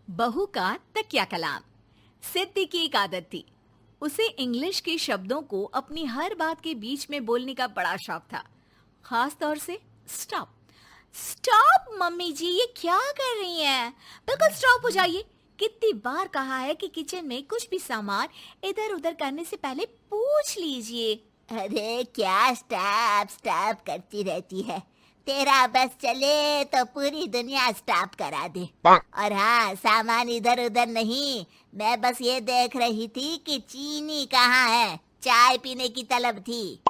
बहू का तकिया कलाम। सिद्धि की एक आदत थी। उसे इंग्लिश के शब्दों को अपनी हर बात के बीच में बोलने का बड़ा शौक था, खास तौर से स्टॉप। स्टॉप मम्मी जी, ये क्या कर रही हैं? बिल्कुल स्टॉप हो जाइए। कितनी बार कहा है कि किचन में कुछ भी सामान इधर उधर करने से पहले पूछ लीजिए। अरे क्या स्टॉप स्टॉप करती रहती है। तेरा बस चले तो पूरी दुनिया स्टॉप करा दे। और हाँ, सामान इधर उधर नहीं, मैं बस ये देख रही थी कि चीनी कहाँ है। चाय पीने की तलब थी।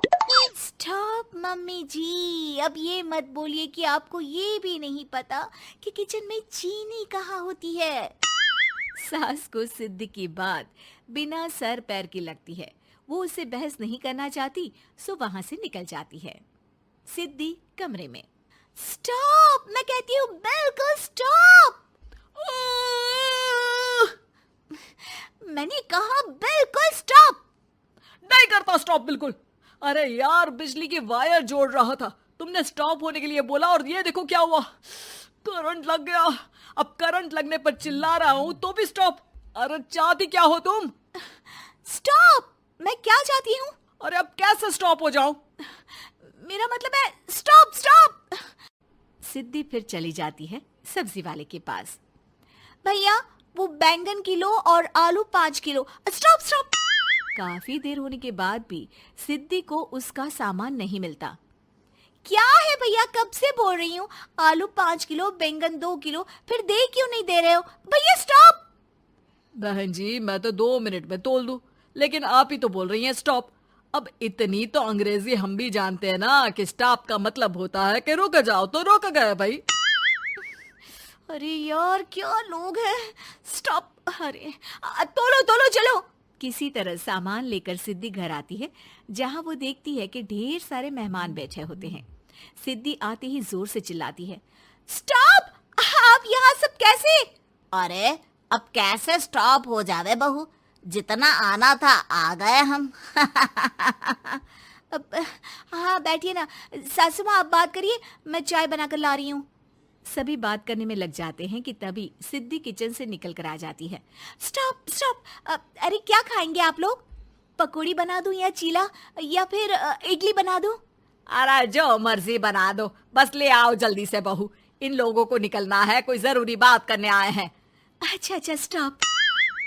स्टॉप मम्मी जी, अब ये मत बोलिए कि आपको ये भी नहीं पता कि किचन में चीनी कहाँ होती है। सास को सिद्धि की बात बिना सर पैर की लगती है। वो उससे बहस नहीं करना चाहती, सो वहां से निकल जाती है। सिद्धि कमरे में। स्टॉप, मैं कहती हूँ बिल्कुल स्टॉप। मैंने कहा बिल्कुल स्टॉप। नहीं करता स्टॉप बिल्कुल। अरे यार, बिजली की वायर जोड़ रहा था, तुमने स्टॉप होने के लिए बोला और ये देखो क्या हुआ, करंट लग गया। अब करंट लगने पर चिल्ला रहा हूँ तो भी स्टॉप। अरे चाहती क्या हो तुम? स्टॉप, मैं क्या चाहती हूँ? अरे अब कैसे स्टॉप हो जाऊं? मेरा मतलब है स्टॉप स्टॉप। सिद्धि फिर चली जाती है सब्जी वाले के पास। भैया, वो बैंगन किलो और आलू 5 किलो। Stop stop. काफी देर होने के बाद भी सिद्धि को उसका सामान नहीं मिलता। क्या है भैया, कब से बोल रही हूँ आलू 5 किलो, बैंगन 2 किलो, फिर दे क्यों नहीं दे रहे हो? भैया स्टॉप। बहन जी, मैं तो 2 मिनट में तोल दूं, लेकिन आप ही तो बोल रही हैं स्टॉप। अब इतनी तो अंग्रेजी हम भी जानते हैं ना कि स्टॉप का मतलब होता है कि रुक जाओ, तो रुक गए भाई। अरे यार, क्या लोग हैं। स्टॉप। अरे तोलो तोलो चलो। किसी तरह सामान लेकर सिद्धि घर आती है, जहां वो देखती है कि ढेर सारे मेहमान बैठे होते हैं। सिद्धि आते ही जोर से चिल्लाती है, स्टॉप! आप यहाँ सब कैसे? अरे अब कैसे स्टॉप हो जावे बहू, जितना आना था आ गए हम। अब हाँ, बैठिए ना। सासू माँ, आप बात करिए, मैं चाय बनाकर ला रही हूँ। सभी बात करने में लग जाते हैं कि तभी सिद्धि किचन से निकल कर आ जाती है। Stop stop. अरे क्या खाएंगे आप लोग? पकौड़ी बना दूं या चीला, या फिर इडली बना दूं? अरे जो मर्जी बना दो, बस ले आओ जल्दी से बहू, इन लोगों को निकलना है, कोई जरूरी बात करने आए हैं। अच्छा अच्छा, स्टॉप।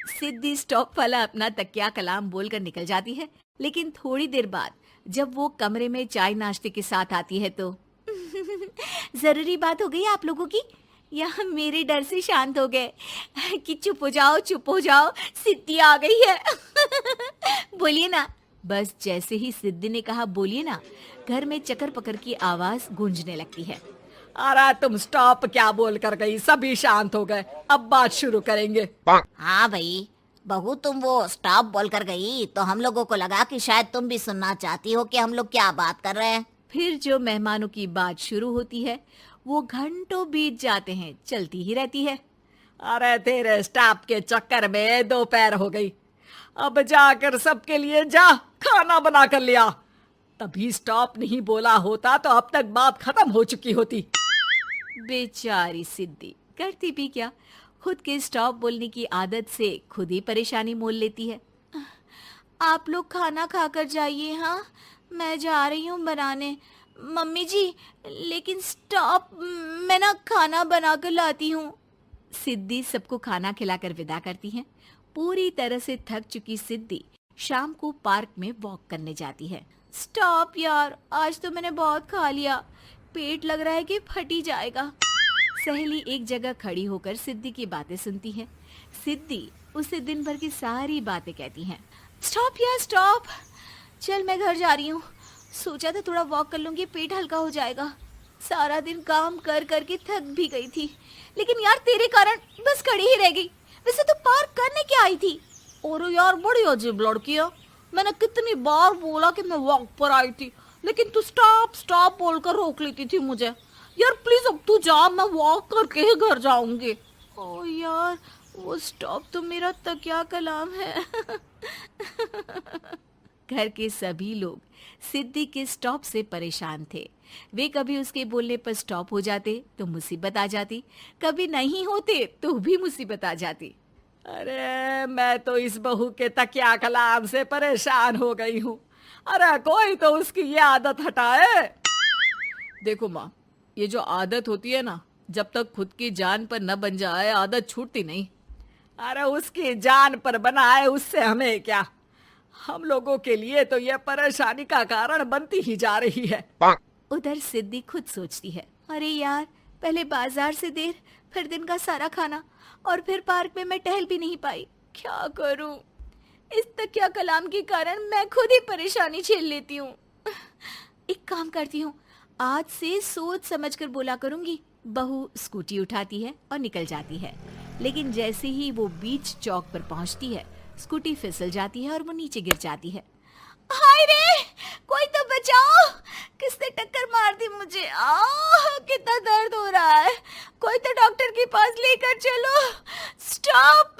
सिद्धि स्टॉप वाला अपना तकिया कलाम बोलकर निकल जाती है, लेकिन थोड़ी देर बाद जब वो कमरे में चाय नाश्ते के साथ आती है तो जरूरी बात हो गई आप लोगों की, या मेरे डर से शांत हो गए कि चुप हो जाओ चुप हो जाओ, सिद्धि आ गई है। बोलिए ना। बस जैसे ही सिद्धि ने कहा बोलिए ना, घर में चकर पकर की आवाज गूंजने लगती है। अरे तुम स्टॉप क्या बोल कर गई, सभी शांत हो गए, अब बात शुरू करेंगे। हाँ भाई, बहू तुम वो स्टॉप बोल कर गई तो हम लोगों को लगा कि शायद तुम भी सुनना चाहती हो कि हम लोग क्या बात कर रहे हैं। फिर जो मेहमानों की बात शुरू होती है वो घंटों बीत जाते हैं, चलती ही रहती है। अरे तेरे स्टॉप के चक्कर में दोपहर हो गई, अब जाकर सबके लिए जा खाना बना कर लिया। तभी स्टॉप नहीं बोला होता तो अब तक बात खत्म हो चुकी होती। बेचारी सिद्धि करती भी क्या, खुद के स्टॉप बोलने की आदत से खुद ही परेशानी मोल लेती है। आप लोग खाना खाकर जाइए, हाँ मैं जा रही हूँ बनाने। मम्मी जी, लेकिन स्टॉप, मैं ना खाना बना कर लाती हूँ। सिद्धि सबको खाना खिलाकर विदा करती है। पूरी तरह से थक चुकी सिद्धि शाम को पार्क में वॉक करने जाती है। स्टॉप यार, आज तो मैंने बहुत खा लिया, पेट लग रहा है कि फट ही जाएगा। सहेली एक जगह खड़ी होकर सिद्धि की बातें सुनती है। सिद्धि उसे दिन भर की सारी बातें कहती हैं। स्टॉप यार स्टॉप, चल मैं घर जा रही हूँ। सोचा था थोड़ा वॉक कर लूंगी, पेट हल्का हो जाएगा। सारा दिन काम कर करके थक भी गई थी, लेकिन यार तेरे कारण बस खड़ी ही रह गई। वैसे तो पार्क करने क्या आई थी? और यार बड़ी अजीब लड़की है, मैंने कितनी बार बोला कि मैं वॉक पर आई थी, लेकिन तू स्टॉप स्टॉप बोलकर रोक लेती थी मुझे। यार प्लीज अब तू जा, मैं वॉक करके ही घर जाऊंगी। ओ यार, वो स्टॉप तो मेरा तकिया कलाम है। घर के सभी लोग सिद्धि के स्टॉप से परेशान थे। वे कभी उसके बोलने पर स्टॉप हो जाते तो मुसीबत आ जाती, कभी नहीं होते तो भी मुसीबत आ जाती। अरे मैं तो इस बहू के तकिया कलाम से परेशान हो गई हूँ। अरे कोई तो उसकी ये आदत हटाए। देखो माँ, ये जो आदत होती है ना, जब तक खुद की जान पर न बन जाए आदत छूटती नहीं। अरे उसकी जान पर बनाए उससे हमें क्या, हम लोगों के लिए तो ये परेशानी का कारण बनती ही जा रही है। उधर सिद्धि खुद सोचती है, अरे यार, पहले बाजार से देर, फिर दिन का सारा खाना, और फिर पार्क में मैं टहल भी नहीं पाई। क्या करूं? इस तकिया कलाम के कारण मैं खुद ही परेशानी झेल लेती हूँ। एक काम करती हूँ, आज से सोच समझकर बोला करूंगी। बहू स्कूटी उठाती है और निकल जाती है, लेकिन जैसे ही वो बीच चौक पर पहुंचती है, स्कूटी फिसल जाती है और वो नीचे गिर जाती है। हाय रे, कोई तो बचाओ, किसने टक्कर मार दी मुझे? कितना दर्द हो रहा है, कोई तो डॉक्टर के पास लेकर चलो। स्टॉप।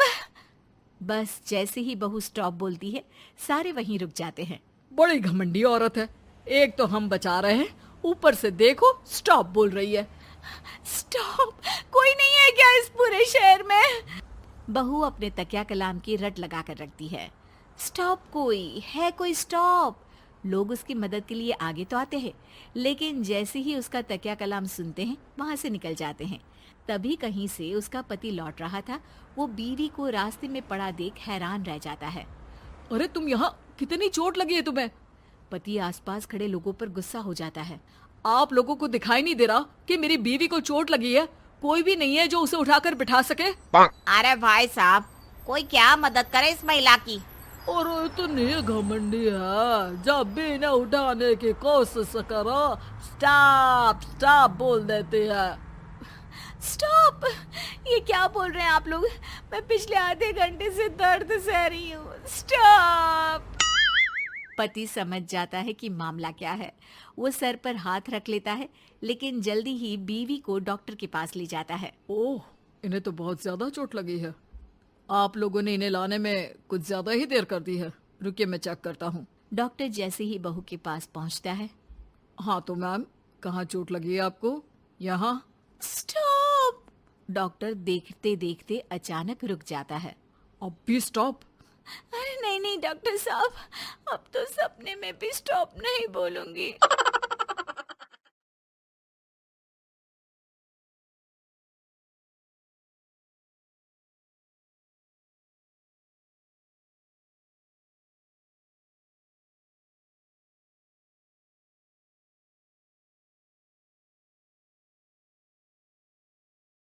बस जैसे ही बहू स्टॉप बोलती है, सारे वहीं रुक जाते हैं। बड़ी घमंडी औरत है, एक तो हम बचा रहे हैं, ऊपर से देखो स्टॉप बोल रही है। स्टॉप, कोई नहीं है क्या इस पूरे शहर में? बहू अपने तकिया कलाम की रट लगा कर रखती है। स्टॉप, कोई है? कोई स्टॉप? लोग उसकी मदद के लिए आगे तो आते हैं, लेकिन जैसे ही उसका तकिया कलाम सुनते हैं, वहां से निकल जाते हैं। तभी कहीं से उसका पति लौट रहा था। वो बीवी को रास्ते में पड़ा देख हैरान रह जाता है। अरे तुम यहाँ, कितनी चोट लगी है तुम्हें? पति आसपास खड़े लोगों पर गुस्सा हो जाता है। आप लोगों को दिखाई नहीं दे रहा कि मेरी बीवी को चोट लगी है? कोई भी नहीं है जो उसे उठाकर बिठा सके? अरे भाई साहब, कोई क्या मदद करे इस महिला की? और इतनी घमंडी है, जब भी इन्हें उठाने की कोशिश करो स्टॉप स्टॉप बोल देती है। स्टॉप! ये क्या बोल रहे हैं आप लोग? मैं पिछले आधे घंटे से दर्द सह रही हूँ। स्टॉप! पति समझ जाता है कि मामला क्या है। वो सर पर हाथ रख लेता है, लेकिन जल्दी ही बीवी को डॉक्टर के पास ले जाता है। ओह, इन्हें तो बहुत ज्यादा चोट लगी है। आप लोगों ने इन्हें लाने में कुछ ज्यादा ही देर कर दी है। रुकिए, मैं चेक करता हूँ। डॉक्टर जैसे ही बहू के पास पहुँचता है। हाँ तो मैम, कहाँ चोट लगी है आपको? यहाँ? स्टॉप! डॉक्टर देखते देखते अचानक रुक जाता है। अब भी स्टॉप? अरे नहीं नहीं डॉक्टर साहब, अब तो सपने में भी स्टॉप नहीं बोलूंगी।